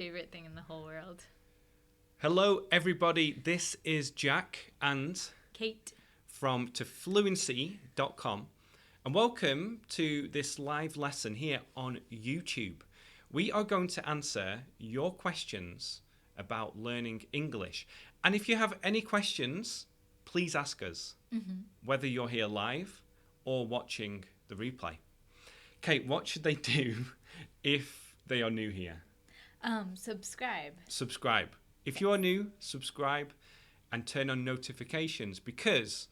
favorite thing in the whole world. Hello, everybody. This is Jack and Kate from Fluency.com, and welcome to this live lesson here on YouTube. We are going to answer your questions about learning English. And if you have any questions, please ask us, whether you're here live or watching the replay. Kate, what should they do if they are new here? Subscribe. If you are new, subscribe and turn on notifications, because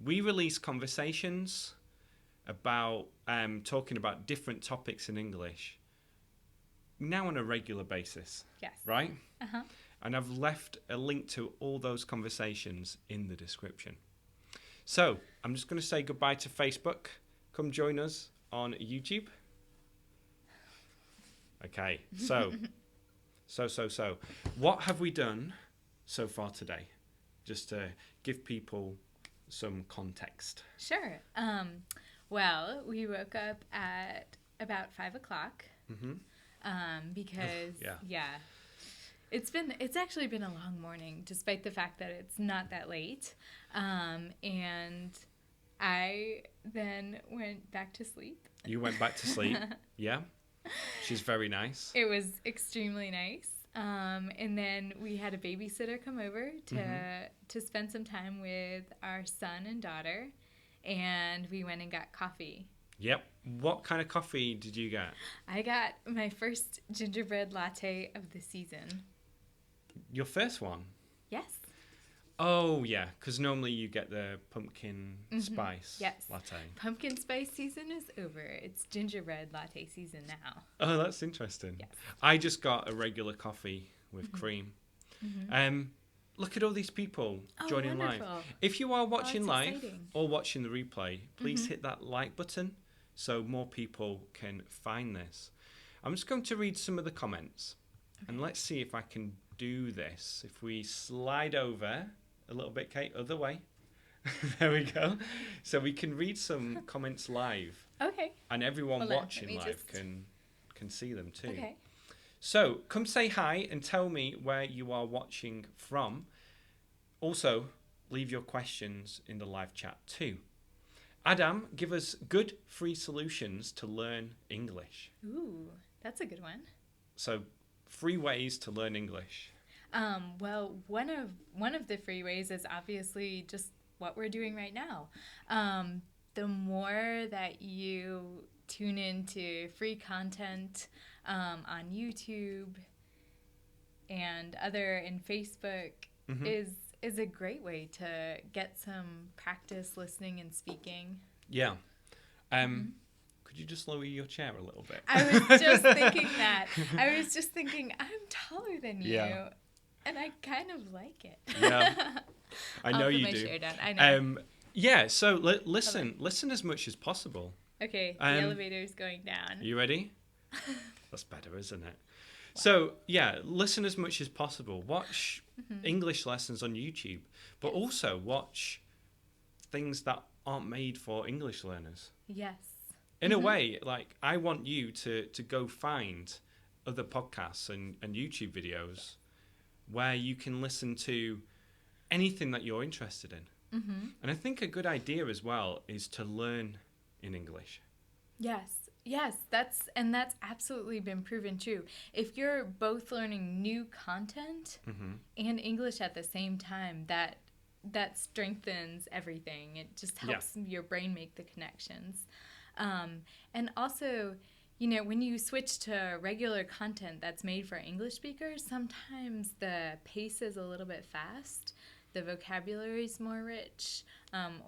we release conversations about talking about different topics in English now on a regular basis. Yes. Right? Uh-huh. And I've left a link to all those conversations in the description. So I'm just going to say goodbye to Facebook. Come join us on YouTube. Okay, so what have we done so far today? Just to give people some context. Sure. Well, we woke up at about 5 o'clock. Because it's actually been a long morning, despite the fact that it's not that late. And I then went back to sleep. You went back to sleep? Yeah. She's very nice. It was extremely nice. And then we had a babysitter come over to spend some time with our son and daughter, and we went and got coffee. Yep. What kind of coffee did you get? I got my first gingerbread latte of the season. Your first one? Yes. Oh, yeah, because normally you get the pumpkin spice latte. Pumpkin spice season is over. It's gingerbread latte season now. Oh, that's interesting. Yes. I just got a regular coffee with cream. Look at all these people joining wonderful. live. If you are watching live exciting. or watching the replay, please hit that like button so more people can find this. I'm just going to read some of the comments, and let's see if I can do this. If we slide over a little bit, Kate, other way. There we go. So we can read some comments live. Okay. And everyone Well, watching live can see them too. Okay. So come say hi and tell me where you are watching from. Also, leave your questions in the live chat too. Adam, give us good free solutions to learn English. Ooh, that's a good one. So, free ways to learn English. Well, one of the free ways is obviously just what we're doing right now. The more that you tune into free content on YouTube and Facebook is a great way to get some practice listening and speaking. Yeah. Could you just lower your chair a little bit? I was just thinking that. I was just thinking, I'm taller than you. Yeah. And I kind of like it. Yeah. I know you do. I'll put my chair down. I know. Yeah, so listen as much as possible. Okay, the elevator's going down. You ready? That's better, isn't it? Wow. So, yeah, listen as much as possible. Watch English lessons on YouTube, but also watch things that aren't made for English learners. Yes. In a way, like, I want you to go find other podcasts and YouTube videos where you can listen to anything that you're interested in. And I think a good idea as well is to learn in English. Yes, that's absolutely been proven true. If you're both learning new content and English at the same time, that strengthens everything. It just helps your brain make the connections. And also, you know, when you switch to regular content that's made for English speakers, sometimes the pace is a little bit fast. The vocabulary is more rich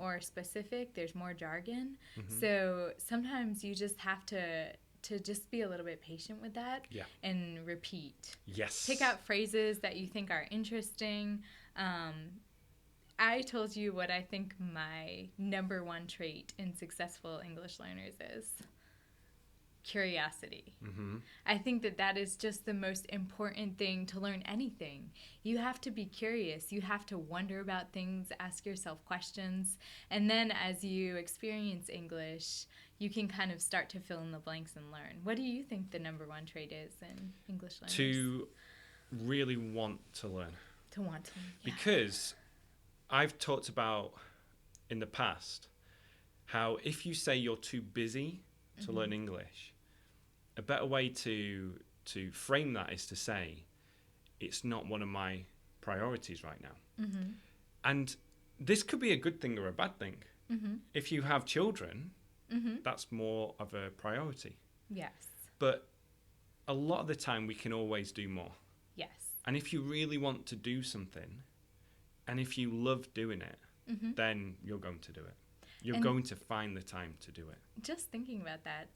or specific. There's more jargon. So sometimes you just have to just be a little bit patient with that and repeat. Yes. Pick out phrases that you think are interesting. I told you what I think my number one trait in successful English learners is. Curiosity. I think that is just the most important thing to learn anything. You have to be curious. You have to wonder about things, ask yourself questions, and then as you experience English, you can kind of start to fill in the blanks and learn. What do you think the number one trait is in English learners? really want to learn. To want to. Yeah. Because I've talked about in the past how if you say you're too busy to learn English, a better way to frame that is to say it's not one of my priorities right now. And this could be a good thing or a bad thing. If you have children, that's more of a priority. Yes. But a lot of the time we can always do more. Yes. And if you really want to do something, and if you love doing it, then you're going to do it. You're going to find the time to do it. Just thinking about that,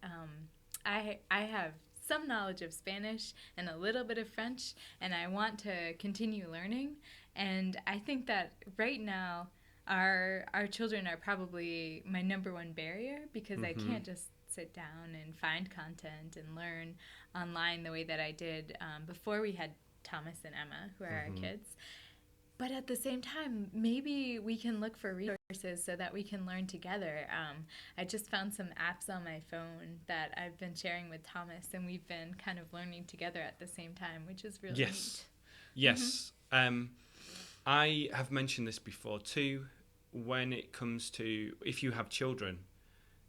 I have some knowledge of Spanish and a little bit of French, and I want to continue learning. And I think that right now, our children are probably my number one barrier, because I can't just sit down and find content and learn online the way that I did before we had Thomas and Emma, who are our kids. But at the same time, maybe we can look for resources so that we can learn together. I just found some apps on my phone that I've been sharing with Thomas, and we've been kind of learning together at the same time, which is really neat. Yes. I have mentioned this before too. When it comes to, if you have children,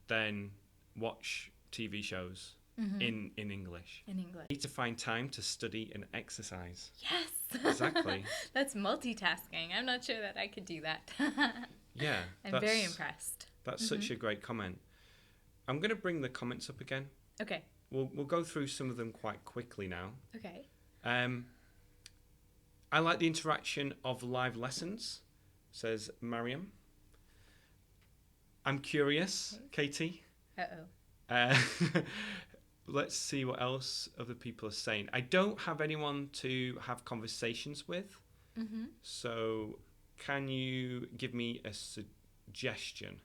then watch TV shows in English. In English. You need to find time to study and exercise. Yes. Exactly. That's multitasking. I'm not sure that I could do that. Yeah. I'm very impressed. That's such a great comment. I'm going to bring the comments up again. Okay. We'll go through some of them quite quickly now. Okay. I like the interaction of live lessons, says Mariam. I'm curious, Katie. Uh-oh. Let's see what else other people are saying. I don't have anyone to have conversations with. So can you give me a suggestion?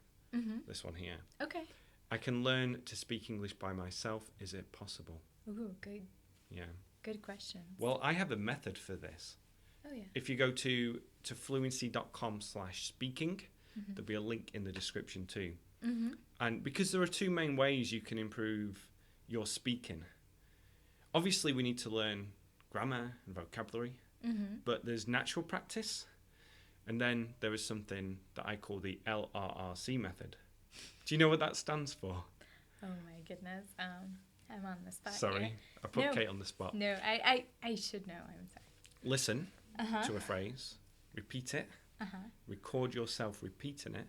This one here. Okay. I can learn to speak English by myself. Is it possible? Ooh, good. Yeah. Good question. Well, I have a method for this. Oh, yeah. If you go to fluency.com/speaking, there'll be a link in the description too. And because there are two main ways you can improve your speaking. Obviously, we need to learn grammar and vocabulary, but there's natural practice. And then there is something that I call the LRRC method. Do you know what that stands for? Oh, my goodness. I'm on the spot. Sorry, here. I put Kate on the spot. No, I should know. I'm sorry. Listen to a phrase, repeat it, record yourself repeating it,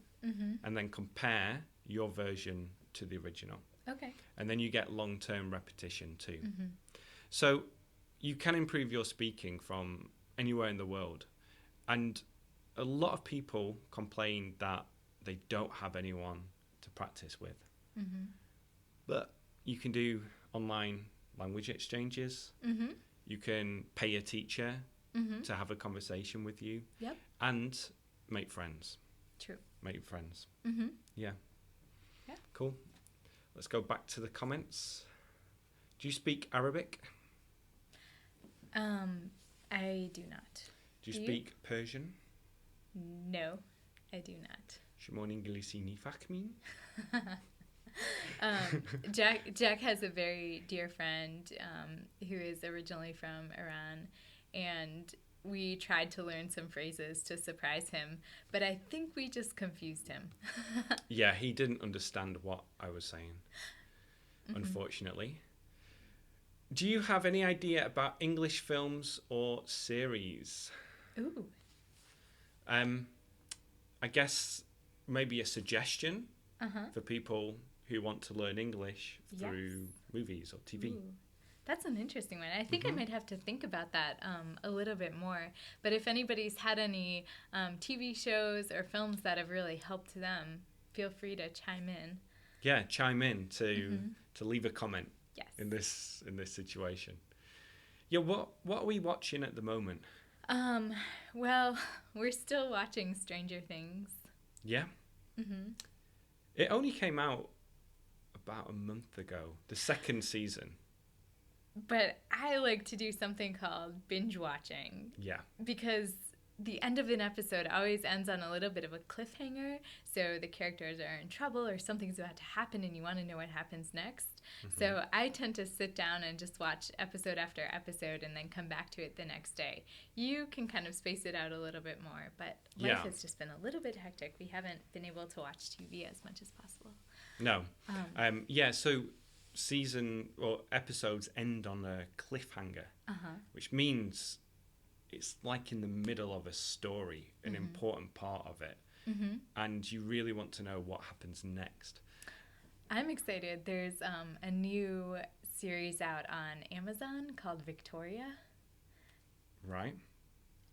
and then compare your version to the original. Okay. And then you get long-term repetition too. So you can improve your speaking from anywhere in the world. And a lot of people complain that they don't have anyone to practice with. But you can do online language exchanges. You can pay a teacher to have a conversation with you. Yep. And make friends. True. Make friends. Yeah. Yeah. Cool. Let's go back to the comments. Do you speak Arabic? I do not. Do you speak Persian? No, I do not. شما انگلیسی میفهمین؟ Jack has a very dear friend who is originally from Iran, and we tried to learn some phrases to surprise him, but I think we just confused him. Yeah, he didn't understand what I was saying, unfortunately. Do you have any idea about English films or series? Ooh. I guess maybe a suggestion for people who want to learn English through movies or TV. Ooh. That's an interesting one. I think I might have to think about that a little bit more. But if anybody's had any TV shows or films that have really helped them, feel free to chime in. Yeah, chime in to leave a comment. Yes. In this situation. Yeah, what are we watching at the moment? Well, we're still watching Stranger Things. Yeah. It only came out about a month ago, the second season. But I like to do something called binge-watching. Yeah. Because the end of an episode always ends on a little bit of a cliffhanger. So the characters are in trouble or something's about to happen and you want to know what happens next. So I tend to sit down and just watch episode after episode and then come back to it the next day. You can kind of space it out a little bit more, but life has just been a little bit hectic. We haven't been able to watch TV as much as possible. No. So season or episodes end on a cliffhanger, which means it's like in the middle of a story, an important part of it, and you really want to know what happens next. I'm excited. There's a new series out on Amazon called Victoria. Right.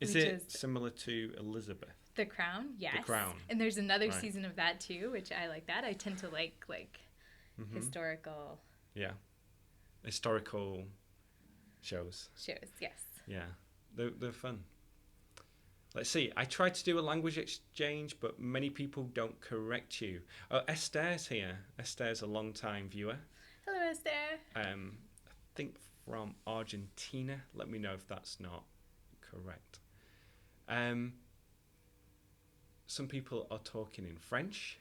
Is it similar to Elizabeth? The Crown, yes. The Crown. And there's another season of that too, which I like that. I tend to like historical... Yeah. Historical shows. Shows, yes. Yeah. They're fun. Let's see. I tried to do a language exchange, but many people don't correct you. Oh, Esther's here. Esther's a long-time viewer. Hello, Esther. I think from Argentina. Let me know if that's not correct. Some people are talking in French.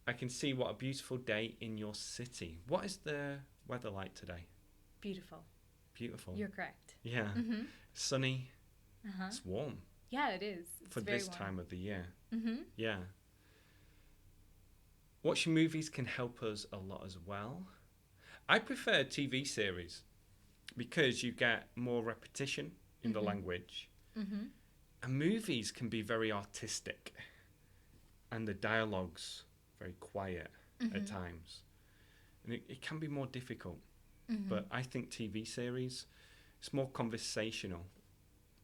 I can see what a beautiful day in your city. What is the weather like today? Beautiful. Beautiful. You're correct. Yeah. Sunny. It's warm. Yeah, it is. It's for very this warm. time of the year. Yeah. Watching movies can help us a lot as well. I prefer TV series because you get more repetition in the language. And movies can be very artistic. And the dialogue's very quiet at times. And it can be more difficult. But I think TV series, it's more conversational.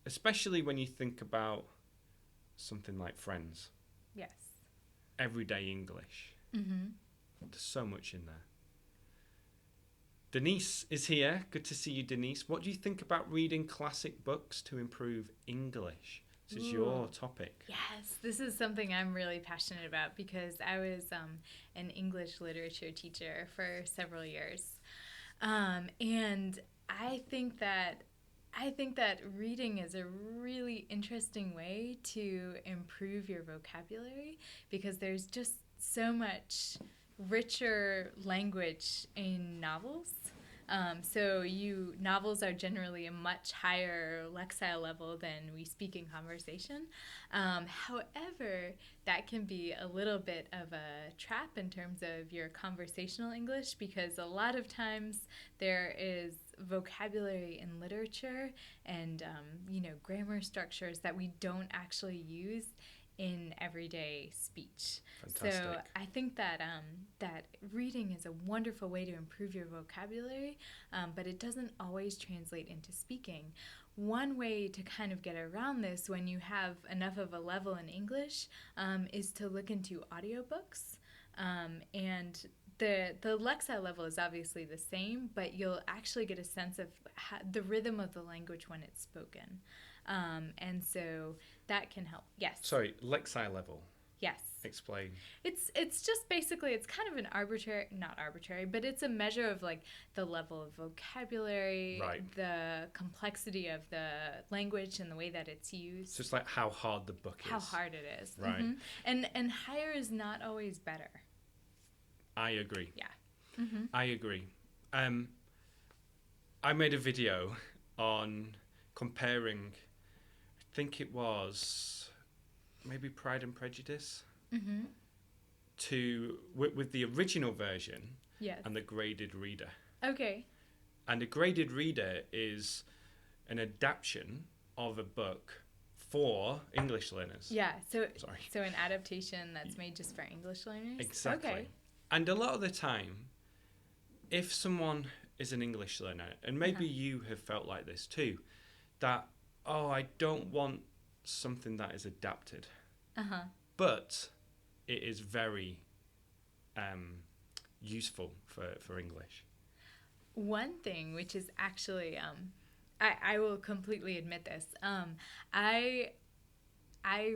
Especially when you think about something like Friends. Yes. Everyday English. There's so much in there. Denise is here. Good to see you, Denise. What do you think about reading classic books to improve English? This is your topic. Yes, this is something I'm really passionate about because I was an English literature teacher for several years. And I think that reading is a really interesting way to improve your vocabulary because there's just so much richer language in novels. Novels are generally a much higher lexile level than we speak in conversation. However, that can be a little bit of a trap in terms of your conversational English because a lot of times there is vocabulary in literature and grammar structures that we don't actually use in everyday speech. Fantastic. So I think that that reading is a wonderful way to improve your vocabulary, but it doesn't always translate into speaking. One way to kind of get around this when you have enough of a level in English is to look into audiobooks. And the lexile level is obviously the same, but you'll actually get a sense of the rhythm of the language when it's spoken. And so that can help. Yes. Sorry, lexile level. Yes. Explain. It's just basically, it's kind of an not arbitrary, but it's a measure of like the level of vocabulary, the complexity of the language and the way that it's used. So it's like how hard the book is. How hard it is. Right. And higher is not always better. I agree. Yeah. I agree. I made a video on comparing, I think it was maybe Pride and Prejudice, with the original version and the graded reader. Okay. And a graded reader is an adaptation of a book for English learners. Yeah, so an adaptation that's made just for English learners? Exactly. Okay. And a lot of the time, if someone is an English learner, and maybe you have felt like this too, that, I don't want something that is adapted. But it is very useful for English. One thing, which is actually, I will completely admit this, I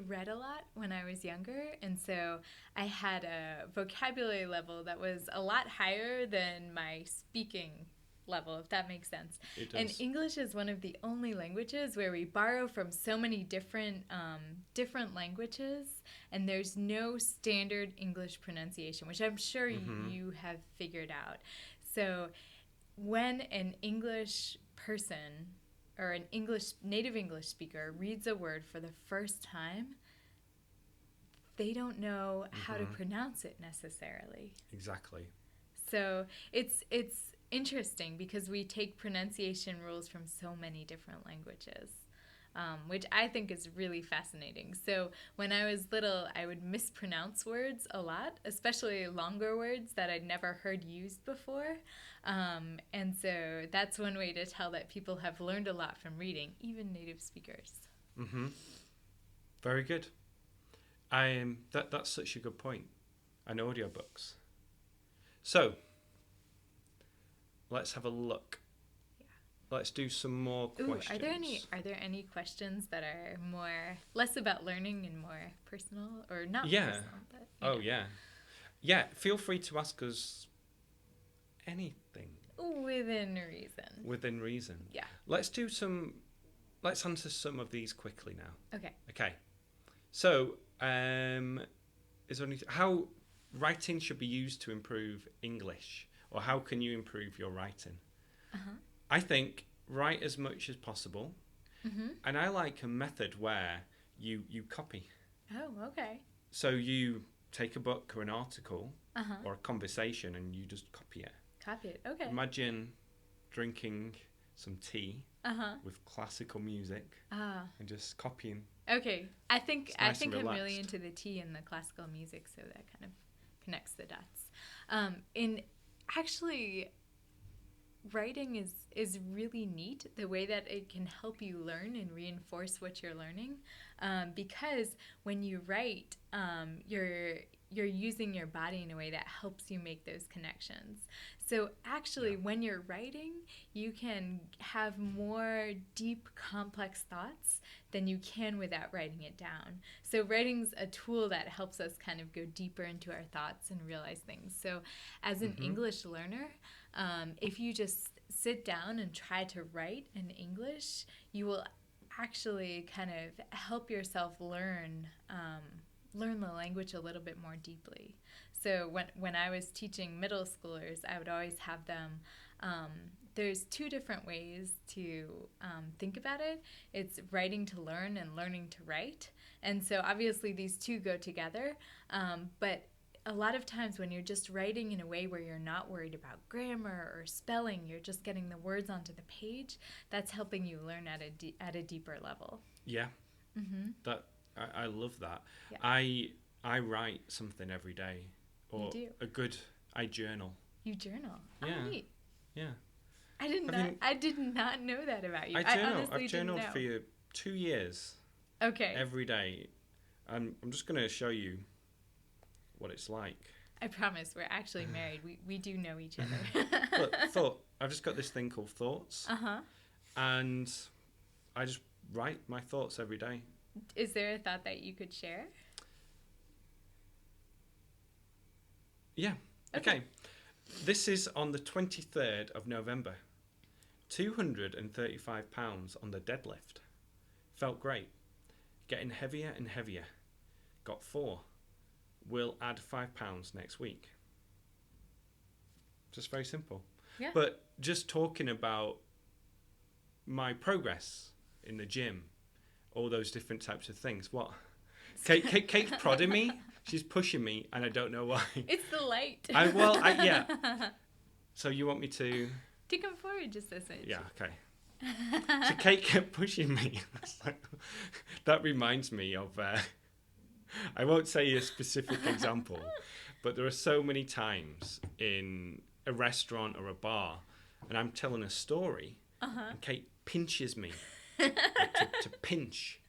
read a lot when I was younger, and so I had a vocabulary level that was a lot higher than my speaking level, if that makes sense. It does. And English is one of the only languages where we borrow from so many different languages, and there's no standard English pronunciation, which I'm sure you have figured out. So when an English person or an native English speaker reads a word for the first time, they don't know how to pronounce it necessarily. Exactly. So it's interesting because we take pronunciation rules from so many different languages, which I think is really fascinating. So when I was little, I would mispronounce words a lot, especially longer words that I'd never heard used before. And so that's one way to tell that people have learned a lot from reading, even native speakers. Very good. That's such a good point. And audiobooks. So, let's have a look. Yeah. Let's do some more questions. Are there any questions that are less about learning and more personal, or not personal? But, Yeah. Feel free to ask us anything. Within reason. Within reason. Yeah. Let's answer some of these quickly now. Okay. So, is there how writing should be used to improve English, or how can you improve your writing? I think write as much as possible, and I like a method where you copy. Oh, okay. So you take a book or an article or a conversation and you just copy it. Copy it. Okay. Imagine drinking some tea with classical music and just copying. Okay. I think I'm really relaxed. into the tea and the classical music, so that kind of connects the dots. Actually, writing is really neat, the way that it can help you learn and reinforce what you're learning, because when you write, you're using your body in a way that helps you make those connections. So actually, when you're writing, you can have more deep, complex thoughts than you can without writing it down. So writing's a tool that helps us kind of go deeper into our thoughts and realize things. So as an English learner, if you just sit down and try to write in English, you will actually kind of help yourself learn the language a little bit more deeply. So when I was teaching middle schoolers, I would always have them, there's two different ways to think about it. It's writing to learn and learning to write. And so obviously these two go together, but a lot of times when you're just writing in a way where you're not worried about grammar or spelling, you're just getting the words onto the page, that's helping you learn at a deeper level. Yeah. I love that. Yeah. I write something every day. Or you do? I journal. You journal? Yeah. Oh, neat. Yeah. I did not know that about you. I journal. Honestly I've didn't journaled know. for 2 years. Okay. Every day. I'm just going to show you what it's like. I promise we're actually married. We do know each other. Look, I've just got this thing called thoughts. And I just write my thoughts every day. Is there a thought that you could share? Yeah. Okay. This is on the 23rd of November. 235 pounds on the deadlift. Felt great. Getting heavier and heavier. Got 4. Will add 5 pounds next week. Just very simple. Yeah. But just talking about my progress in the gym, all those different types of things. What? Kate's prodding me. She's pushing me, and I don't know why. It's the light. Yeah. So you want me to come forward just a smidge. Yeah, okay. So Kate kept pushing me. That reminds me of, I won't say a specific example, but there are so many times in a restaurant or a bar, and I'm telling a story, and Kate pinches me, to pinch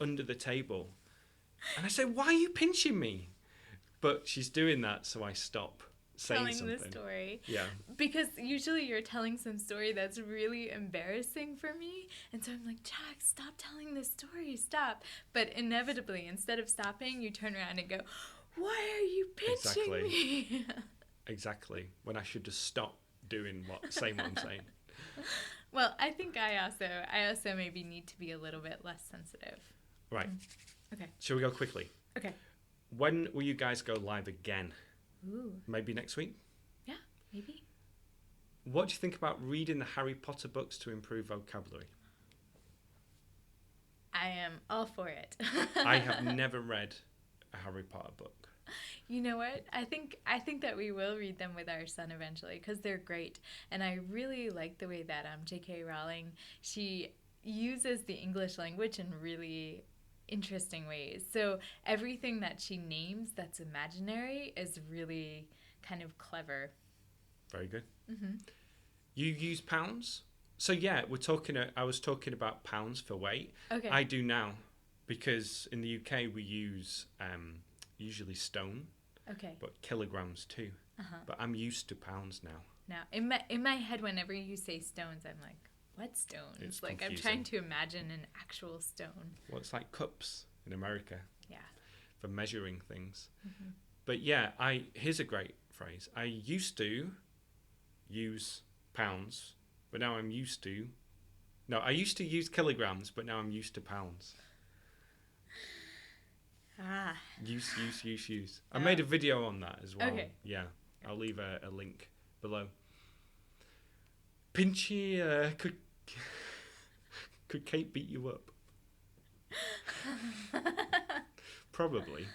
under the table. And I say, why are you pinching me? But she's doing that, so I stop saying telling something. the story. Yeah. Because usually you're telling some story that's really embarrassing for me. And so I'm like, Jack, stop telling this story, stop. But inevitably, instead of stopping, you turn around and go, why are you pinching me? Exactly. When I should just stop saying what I'm saying. Well, I think I also maybe need to be a little bit less sensitive. Right. Okay. Shall we go quickly? Okay. When will you guys go live again? Ooh. Maybe next week? Yeah, maybe. What do you think about reading the Harry Potter books to improve vocabulary? I am all for it. I have never read a Harry Potter book. You know what? I think that we will read them with our son eventually because they're great. And I really like the way that J.K. Rowling, she uses the English language in really interesting ways. So everything that she names that's imaginary is really kind of clever. Very good. Mm-hmm. You use pounds? So yeah, I was talking about pounds for weight. Okay. I do now because in the UK we use usually stone. Okay. But kilograms too. Uh-huh. But I'm used to pounds now. Now, in my head, whenever you say stones, I'm like, what stones? It's like confusing. I'm trying to imagine an actual stone. Well, it's like cups in America. Yeah. For measuring things. Mm-hmm. But yeah, here's a great phrase. I used to use pounds, but now I'm used to. No, I used to use kilograms, but now I'm used to pounds. Ah. Use. I made a video on that as well. Okay. Yeah, I'll leave a link below. Pinchy, could Kate beat you up? Probably.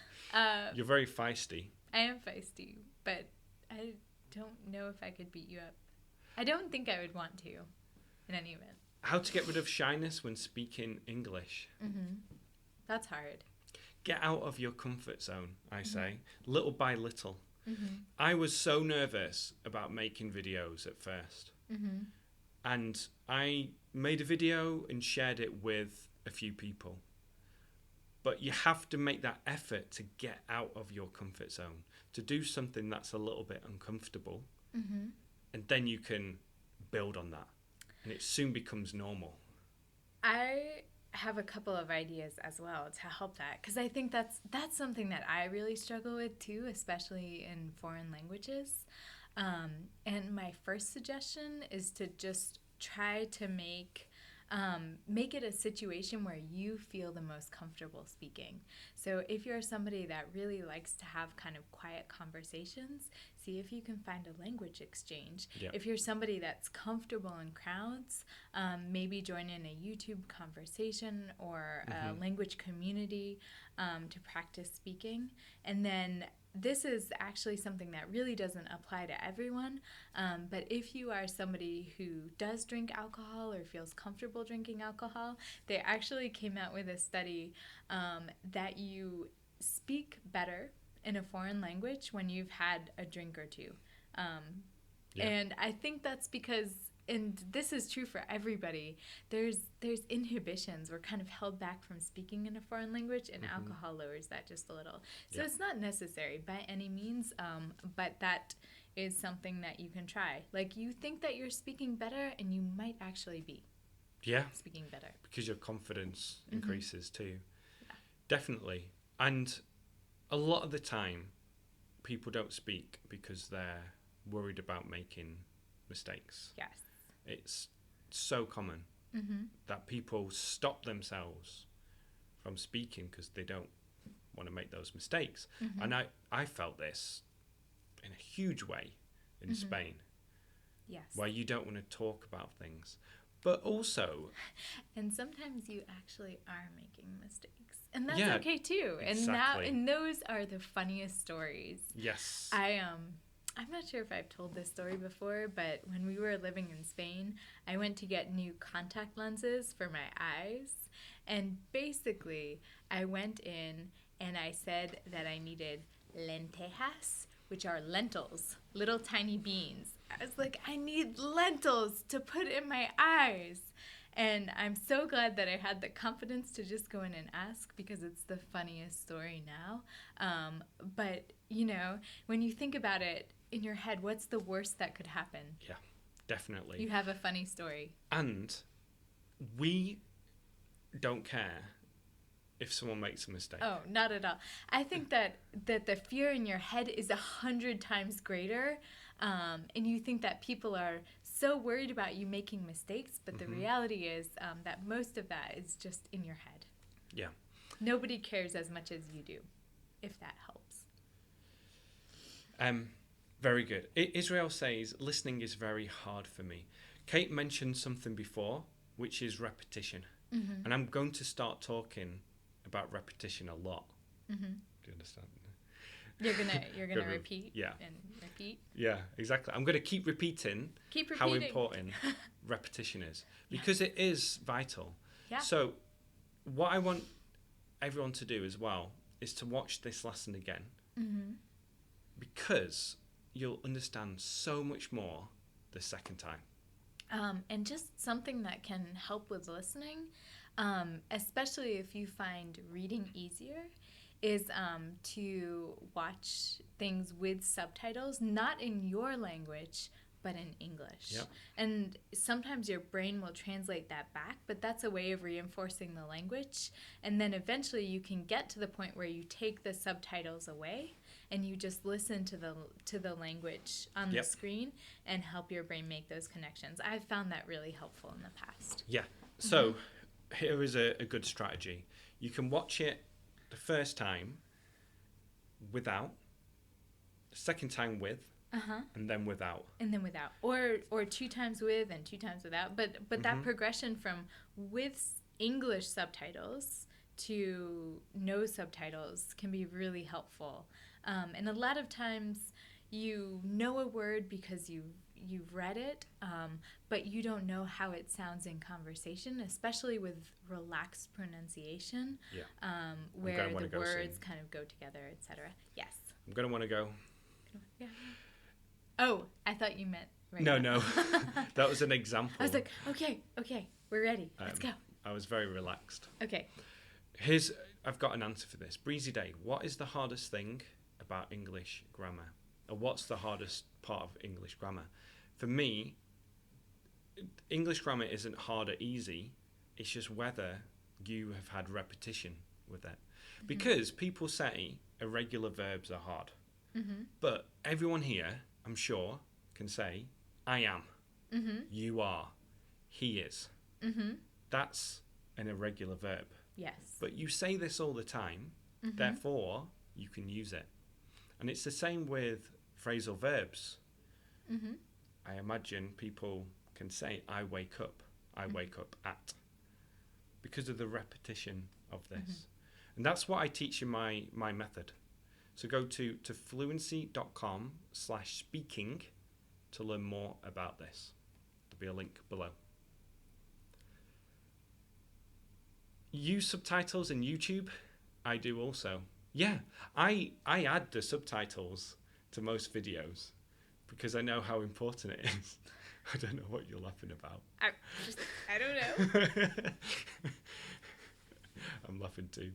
You're very feisty. I am feisty, but I don't know if I could beat you up. I don't think I would want to, in any event. How to get rid of shyness when speaking English? Mm-hmm. That's hard. Get out of your comfort zone, I say, little by little. Mm-hmm. I was so nervous about making videos at first. Mm-hmm. And I made a video and shared it with a few people. But you have to make that effort to get out of your comfort zone, to do something that's a little bit uncomfortable. Mm-hmm. And then you can build on that. And it soon becomes normal. I have a couple of ideas as well to help that, because I think that's something that I really struggle with too, especially in foreign languages. And my first suggestion is to just try to make it a situation where you feel the most comfortable speaking. So if you're somebody that really likes to have kind of quiet conversations, see if you can find a language exchange. Yeah. If you're somebody that's comfortable in crowds, maybe join in a YouTube conversation or a language community to practice speaking. And then this is actually something that really doesn't apply to everyone, but if you are somebody who does drink alcohol or feels comfortable drinking alcohol, they actually came out with a study that you speak better in a foreign language when you've had a drink or two. And I think that's because, and this is true for everybody, there's inhibitions. We're kind of held back from speaking in a foreign language, and alcohol lowers that just a little. So it's not necessary by any means, but that is something that you can try. Like, you think that you're speaking better, and you might actually be speaking better. Because your confidence increases too. Yeah. Definitely. And a lot of the time, people don't speak because they're worried about making mistakes. Yes. It's so common that people stop themselves from speaking because they don't want to make those mistakes. And I felt this in a huge way in Spain. Yes. Where you don't want to talk about things. But also... And sometimes you actually are making mistakes. And that's okay too. Exactly. And those are the funniest stories. Yes. I'm not sure if I've told this story before, but when we were living in Spain, I went to get new contact lenses for my eyes. And basically, I went in and I said that I needed lentejas, which are lentils, little tiny beans. I was like, I need lentils to put in my eyes. And I'm so glad that I had the confidence to just go in and ask, because it's the funniest story now. But, you know, when you think about it in your head, what's the worst that could happen? Yeah, definitely. You have a funny story. And we don't care if someone makes a mistake. Oh, not at all. I think that the fear in your head is 100 times greater And you think that people are so worried about you making mistakes, but the reality is that most of that is just in your head. Yeah. Nobody cares as much as you do, if that helps. Very good. Israel says, listening is very hard for me. Kate mentioned something before, which is repetition. And I'm going to start talking about repetition a lot. Do you understand? You're gonna repeat. Yeah. And repeat. Yeah, exactly. I'm going to keep repeating how important repetition is, because it is vital. Yeah. So what I want everyone to do as well is to watch this lesson again, because you'll understand so much more the second time. And just something that can help with listening, especially if you find reading easier, is to watch things with subtitles, not in your language, but in English. Yep. And sometimes your brain will translate that back, but that's a way of reinforcing the language. And then eventually you can get to the point where you take the subtitles away and you just listen to the language on the screen and help your brain make those connections. I've found that really helpful in the past. Yeah. So here is a good strategy. You can watch it the first time without, the second time with, and then without. And then without. Or 2 times with and 2 times without. But that progression from with English subtitles to no subtitles can be really helpful. And a lot of times you know a word because you've read it, but you don't know how it sounds in conversation, especially with relaxed pronunciation, where the words kind of go together, etc. Yes. I'm going to want to go. Yeah. Oh, I thought you meant right No, now. no. That was an example. I was like, okay, we're ready. Let's go. I was very relaxed. Okay. I've got an answer for this. Breezy Day, what is the hardest thing about English grammar? Or what's the hardest part of English grammar? For me, English grammar isn't hard or easy. It's just whether you have had repetition with it. Because people say irregular verbs are hard. But everyone here, I'm sure, can say, I am, you are, he is. That's an irregular verb. Yes. But you say this all the time, therefore you can use it. And it's the same with phrasal verbs. I imagine people can say, I wake up at, because of the repetition of this. And that's what I teach in my method. So go to fluency.com/speaking to learn more about this. There'll be a link below. Use subtitles in YouTube. I do also. Yeah, I add the subtitles to most videos because I know how important it is. I don't know what you're laughing about. I don't know. I'm laughing too.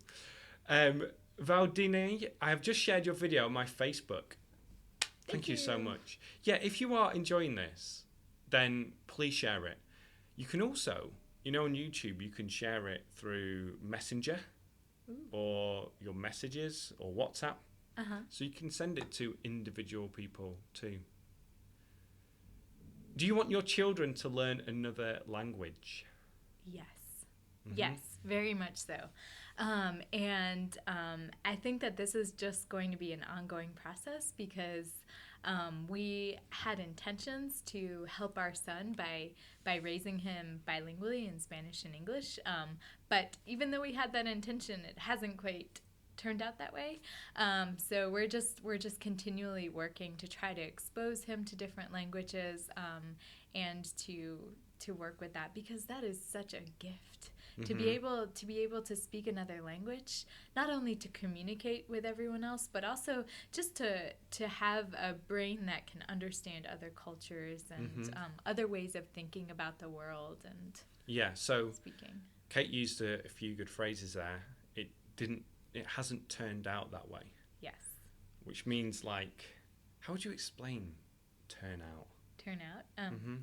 Valdine, I have just shared your video on my Facebook. Thank you so much. Yeah, if you are enjoying this, then please share it. You can also, on YouTube, you can share it through Messenger or your messages or WhatsApp. So you can send it to individual people too. Do you want your children to learn another language? Yes. Yes, very much so. And I think that this is just going to be an ongoing process because we had intentions to help our son by raising him bilingually in Spanish and English. But even though we had that intention, it hasn't quite turned out that way. So we're just continually working to try to expose him to different languages and to work with that, because that is such a gift. To be able to speak another language, not only to communicate with everyone else, but also just to have a brain that can understand other cultures and other ways of thinking about the world and speaking. Kate used a few good phrases there. It hasn't turned out that way. Yes. Which means, like, how would you explain turn out? Turn out?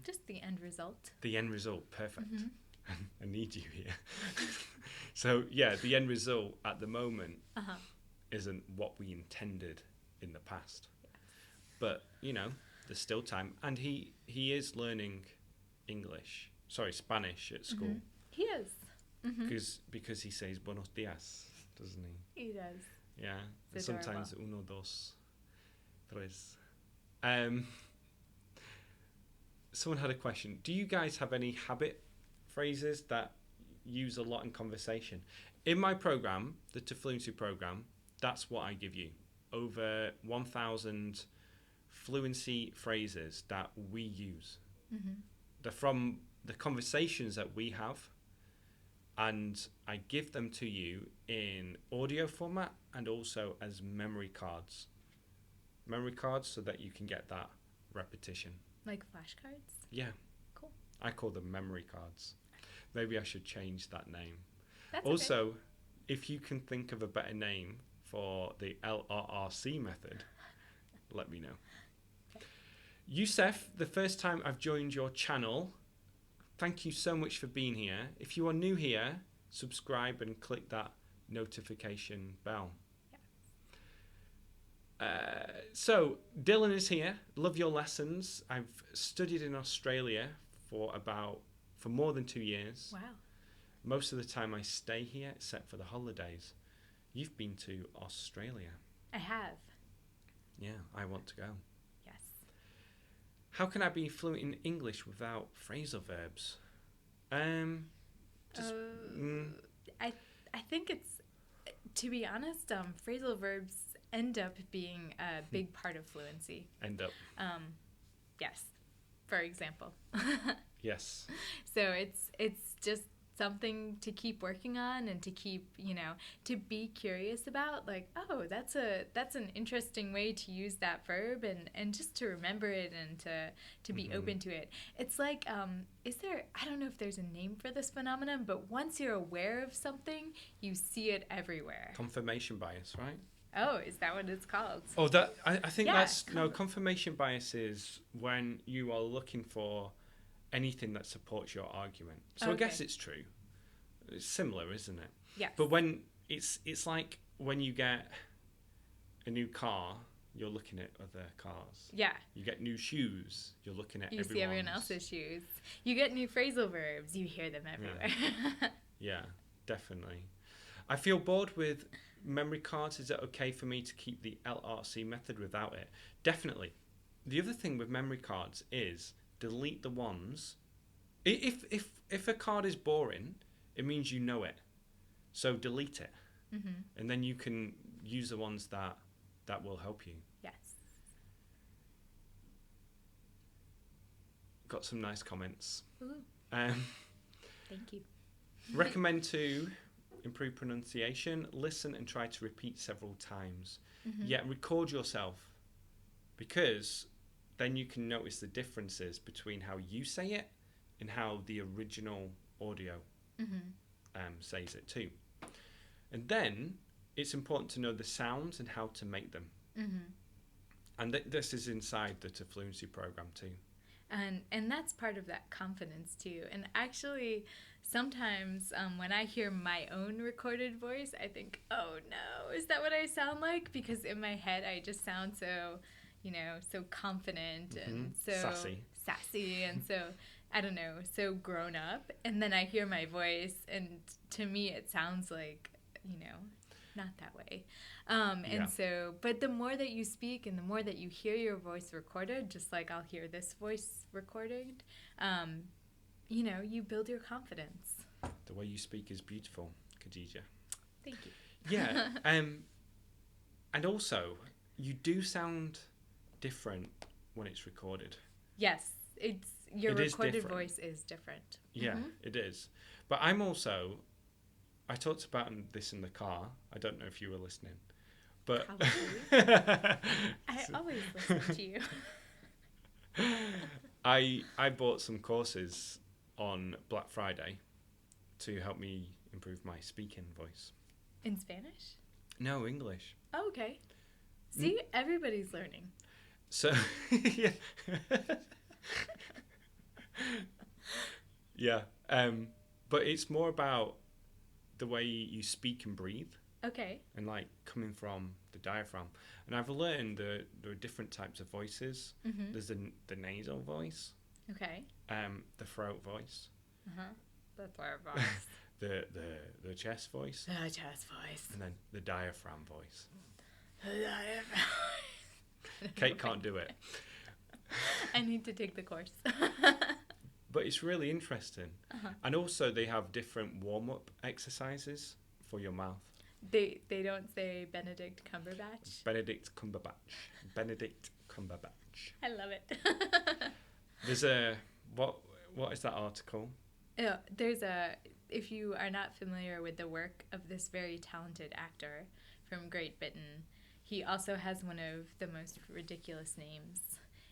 Just the end result. The end result, perfect. I need you here. So, yeah, the end result at the moment isn't what we intended in the past. But, there's still time. And he is learning Spanish at school. He is. Because he says buenos dias, doesn't he? He does. Yeah. It's Sometimes uno, dos, tres. Someone had a question. Do you guys have any habit phrases that use a lot in conversation? In my program, the Fluency program, that's what I give you. Over 1,000 fluency phrases that we use. They're from the conversations that we have, and I give them to you in audio format and also as memory cards. Memory cards so that you can get that repetition. Like flashcards? Yeah. Cool. I call them memory cards. Maybe I should change that name. That's also, okay. if you can think of a better name for the LRRC method, let me know. Okay. Youssef, the first time I've joined your channel, thank you so much for being here. If you are new here, subscribe and click that notification bell. So Dylan is here. Love your lessons. I've studied in Australia for more than 2 years. Wow. Most of the time I stay here except for the holidays. You've been to Australia. I have. Yeah, I want to go. Yes. How can I be fluent in English without phrasal verbs? I think it's, to be honest, phrasal verbs end up being a big part of fluency. Yes, for example. Yes. So it's just something to keep working on and to keep, to be curious about, like, oh, that's an interesting way to use that verb, and just to remember it and to be open to it. It's like, I don't know if there's a name for this phenomenon, but once you're aware of something, you see it everywhere. Confirmation bias, right? Oh, is that what it's called? Oh, I think confirmation bias is when you are looking for anything that supports your argument. So okay. I guess it's true. It's similar, isn't it? Yeah. But when it's like when you get a new car, you're looking at other cars. Yeah. You get new shoes, you're looking at You see everyone else's shoes. You get new phrasal verbs, you hear them everywhere. Yeah, definitely. I feel bored with memory cards. Is it okay for me to keep the LRC method without it? Definitely. The other thing with memory cards is delete the ones. If a card is boring, it means you know it. So delete it. And then you can use the ones that will help you. Yes. Got some nice comments. Ooh. Thank you. Recommend to improve pronunciation, listen and try to repeat several times. Record yourself, because then you can notice the differences between how you say it and how the original audio says it too. And then it's important to know the sounds and how to make them. And this is inside the Fluency program too. And that's part of that confidence too. And actually, sometimes when I hear my own recorded voice, I think, oh no, is that what I sound like? Because in my head, I just sound so, so confident and so sassy and so, I don't know, so grown up. And then I hear my voice, and to me, it sounds like, not that way. And so, but the more that you speak and the more that you hear your voice recorded, just like I'll hear this voice recorded, you build your confidence. The way you speak is beautiful, Khadija. Thank you. Yeah. And also, you do sound different when it's recorded. Yes, your recorded voice is different. Yeah, it is. But I talked about this in the car. I don't know if you were listening. But I always listen to you. I bought some courses on Black Friday to help me improve my speaking voice. In Spanish? No, English. Oh, okay. See, everybody's learning. So, yeah. Yeah. But it's more about the way you speak and breathe. Okay. and like coming from the diaphragm. And I've learned that there are different types of voices. Mm-hmm. There's the nasal voice, Okay. the throat voice, Uh-huh. The throat voice. the chest voice, The chest voice. and then the diaphragm voice. The diaphragm. Kate can't do it. I need to take the course. But it's really interesting. Uh-huh. And also they have different warm-up exercises for your mouth. They don't say Benedict Cumberbatch. Benedict Cumberbatch. I love it. There's a what is that article? If you are not familiar with the work of this very talented actor from Great Britain, he also has one of the most ridiculous names.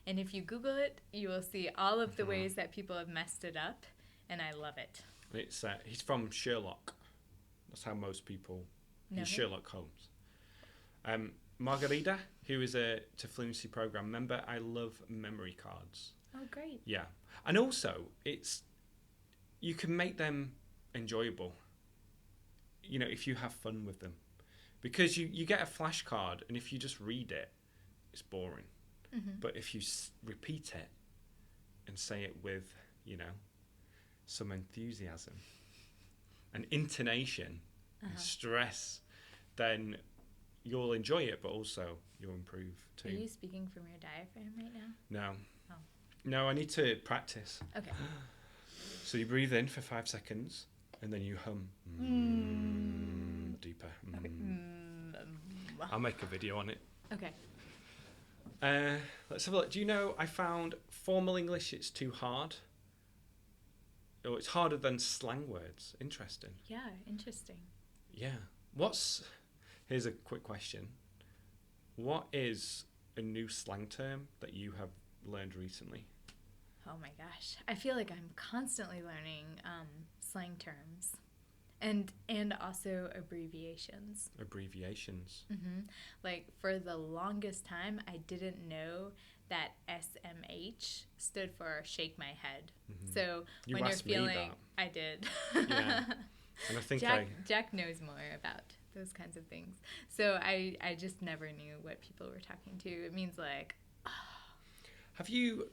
And if you Google it, you will see all of the ways that people have messed it up, and I love it. It's he's from Sherlock. That's how most people. No. He's Sherlock Holmes. Margarida, who is a Fluency program member, I love memory cards. Oh, great. Yeah, and also you can make them enjoyable. You know, if you have fun with them, because you get a flashcard, and if you just read it, it's boring. Mm-hmm. But if you repeat it and say it with, some enthusiasm and intonation and stress, then you'll enjoy it, but also you'll improve too. Are you speaking from your diaphragm right now? No. Oh. No, I need to practice. Okay. So you breathe in for 5 seconds, and then you hum deeper. Okay. I'll make a video on it. Okay. Let's have a look. Do you know, I found formal English, it's too hard. Oh, it's harder than slang words. Interesting. Yeah, interesting. Yeah. Here's a quick question. What is a new slang term that you have learned recently? Oh my gosh. I feel like I'm constantly learning slang terms and also abbreviations. Abbreviations. Mm-hmm. Like for the longest time, I didn't know that SMH stood for shake my head. Mm-hmm. So You when you're asked me feeling, that. I did. Yeah. And I think Jack knows more about those kinds of things. So I just never knew what people were talking to. It means like, Have you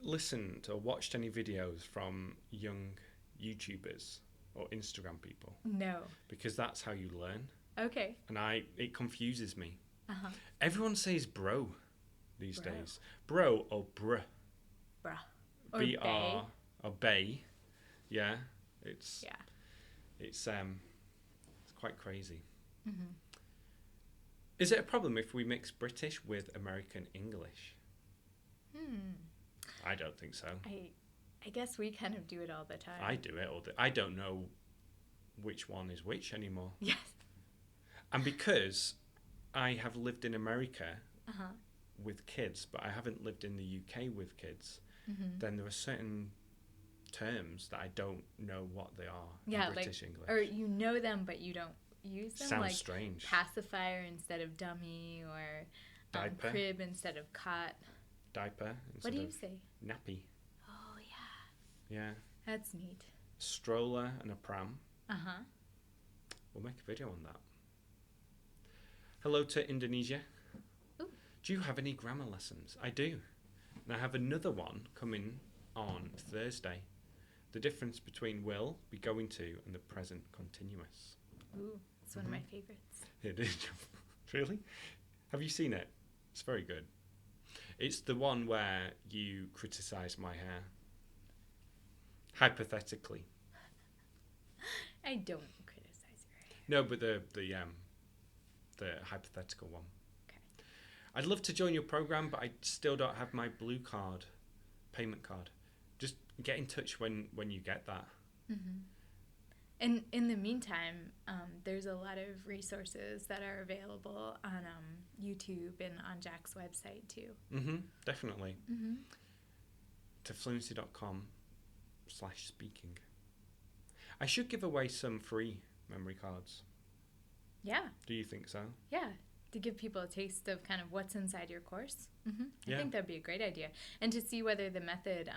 listened or watched any videos from young YouTubers or Instagram people? no. Because that's how you learn. Okay. And it confuses me. Uh-huh. Everyone says bro these Bro. days. Bro or bruh. Bruh. Or BR bae. or bay. Yeah. It's quite crazy. Mm-hmm. Is it a problem if we mix British with American English? I don't think so. I guess we kind of do it all the time. I do it I don't know which one is which anymore. Yes. And because I have lived in America Uh-huh. with kids, but I haven't lived in the UK with kids, Mm-hmm. then there are certain terms that I don't know what they are Yeah, in British English. or you know them but you don't use them. Sounds like strange. pacifier instead of dummy, or Diaper. crib instead of cot. Diaper What instead do you of say? nappy. Oh yeah, Yeah. that's neat. Stroller and a pram. Uh-huh. We'll make a video on that. Hello to Indonesia. Ooh. Do you have any grammar lessons? I do. And I have another one coming on Thursday. The difference between will, be going to, and the present continuous. Ooh, it's one of my favorites. It is. Really? Have you seen it? It's very good. It's the one where you criticise my hair. Hypothetically. I don't criticize your hair. No, but the hypothetical one. Okay. I'd love to join your program, but I still don't have my blue card, payment card. Just get in touch when you get that. Mm-hmm. And in the meantime, there's a lot of resources that are available on YouTube and on Jack's website too. Definitely. Mm-hmm. To fluency.com/speaking. I should give away some free memory cards. Yeah. Do you think so? Yeah. To give people a taste of kind of what's inside your course. Mm-hmm. I Yeah. think that'd be a great idea. And to see whether the method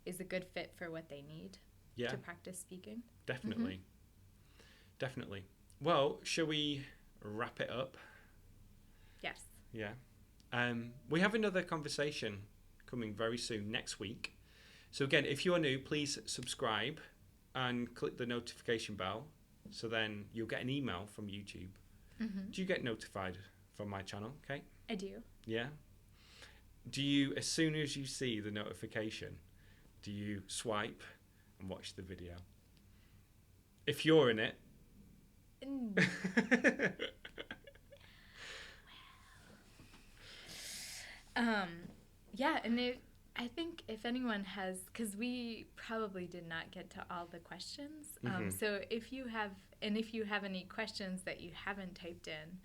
is a good fit for what they need Yeah. to practice speaking. Definitely. Definitely. Well, shall we wrap it up? Yes. Yeah. We have another conversation coming very soon next week. So again, if you're new, please subscribe and click the notification bell, so then you'll get an email from YouTube. Mm-hmm. Do you get notified from my channel, Kate? I do. Yeah. Do you, as soon as you see the notification, do you swipe and watch the video? If you're in it. Yeah, and I think if anyone has, because we probably did not get to all the questions. So if you have any questions that you haven't typed in,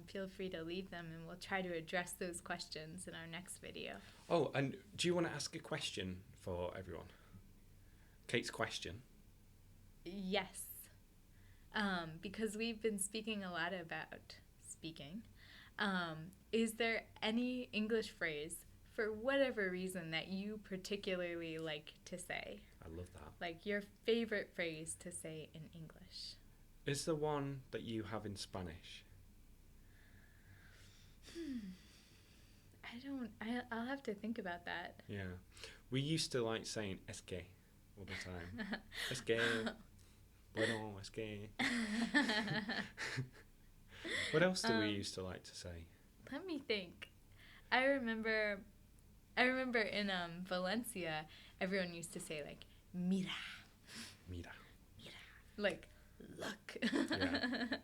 feel free to leave them, and we'll try to address those questions in our next video. Oh, and do you want to ask a question for everyone? Kate's question. Yes. Because we've been speaking a lot about speaking. Is there any English phrase, for whatever reason, that you particularly like to say? I love that. Like your favorite phrase to say in English? Is there one that you have in Spanish? I'll have to think about that. Yeah. We used to like saying es que all the time. Es que. Bueno, es que. What else do we used to like to say? Let me think. I remember in Valencia, everyone used to say like mira. Mira. Mira. Like look. Yeah.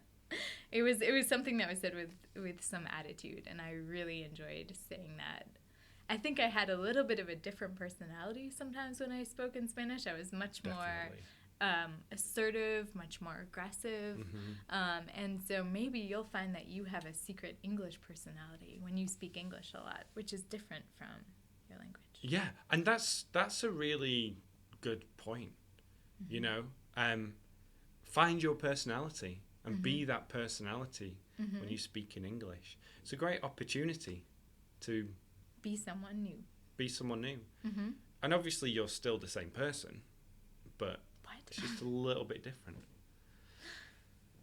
It was something that was said with some attitude, and I really enjoyed saying that. I think I had a little bit of a different personality sometimes when I spoke in Spanish. I was much more assertive, much more aggressive. Mm-hmm. And so maybe you'll find that you have a secret English personality when you speak English a lot, which is different from your language. Yeah, and that's a really good point. Mm-hmm. You know, find your personality and be that personality when you speak in English. It's a great opportunity to be someone new. Mm-hmm. And obviously you're still the same person, but it's just a little bit different.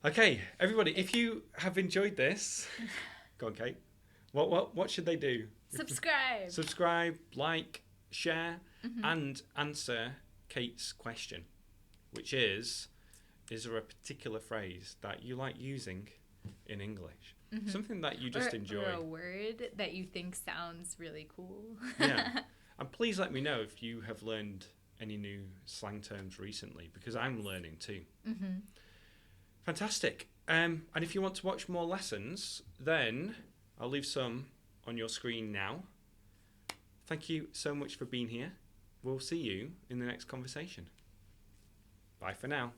Okay, everybody, if you have enjoyed this, go on, Kate. What should they do? Subscribe, like, share, and answer Kate's question, which is there a particular phrase that you like using in English? Something that you just enjoy. Or a word that you think sounds really cool. Yeah. And please let me know if you have learned any new slang terms recently, because I'm learning too. Fantastic. And if you want to watch more lessons, then I'll leave some on your screen now. Thank you so much for being here. We'll see you in the next conversation. Bye for now.